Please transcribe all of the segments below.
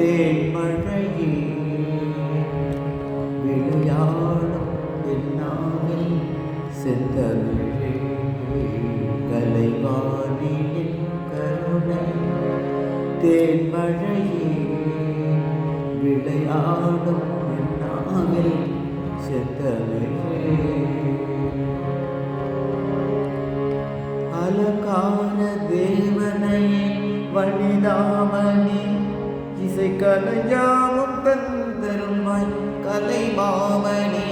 தேன்மழையே விளையாடும் என்னாவில் செந்தமிழே கலைவாணியின் கருணை தேன்மழையே விளையாடும் என்னாவில் செந்தமிழே அலங்கார தேவனையே வனிதாமணி இசை கலையாவும் தந்தருள்வாய் கலைமாமணி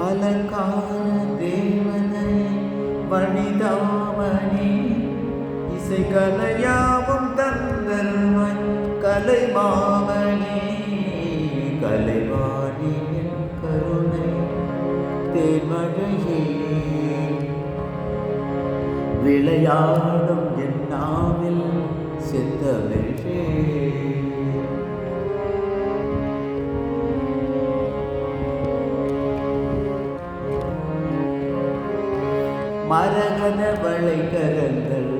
அலங்கார தேவனை வனிதாமணி இசை கலையாவும் தந்தருள்வாய் கலைமாமணி கலைவாணியின் கருணை தேன்மழையே விளையாடும் என் நாவில் செந்தமிழே மரகத வளைகரங்கள்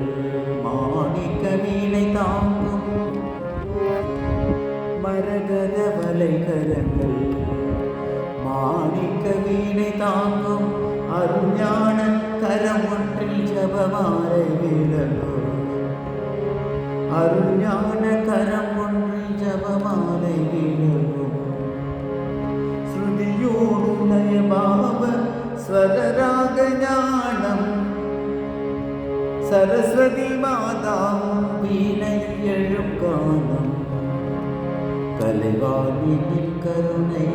மாணிக்க வீணை தாங்கும் மரகத வளைகரங்கள் மாணிக்க வீணை தாங்கும் அருஞான கரம் ஒன்றில் ஜபமாலை விளங்கும் அருஞான கரம் ஒன்றில் ஜபமாலை விளங்கும் ஸ்ருதியோடு லயபாவ ஸ்வரராக ஞானம் சரஸ்வதி மாதாவும் வீணையில் எழும் கானம் கலைவாணியின் கருணை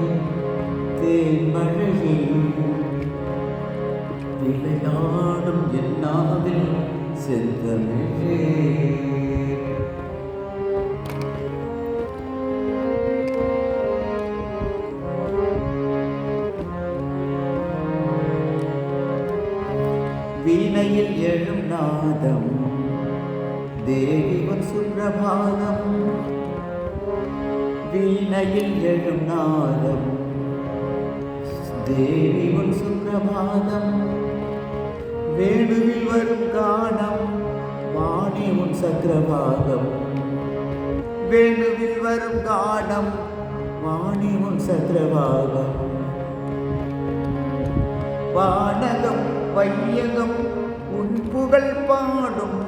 தேன்மழையே விளையாடும் என்னாவில் செந்தமிழே வீணையில் எழும் நாதம் தேவிவன் சுப்ரபாதம் வீணையில் எழும் நாதம் தேவிவன் சுப்ரபாதம் வேணுவில் வரும் காணம் வாணி உன் சக்கரபாகம் வேணுவில் வரும் காணம் வாணி உன் சக்கரபாகம் வானகம் வையகம் உன் புகழ் பாடும்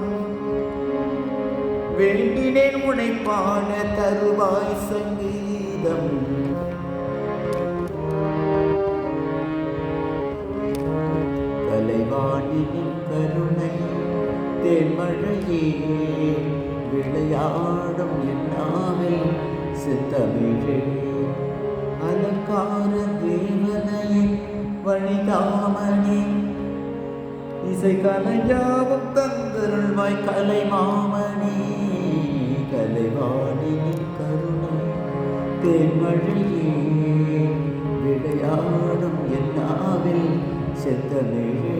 வேண்டினேன் உனை பாட தருவாய் சங்கீதம் கலைவாணியின் கருணை தேன்மழையே விளையாடும் என்னாவில் செந்தமிழே அலங்கார தேவனையே வனிதாமணி இசை கலையாவும் தந்தருள்வாய் கலைமாமணி கலைவாணியின் கருணை தேன்மழையே விளையாடும் என்னாவில் செந்தமிழே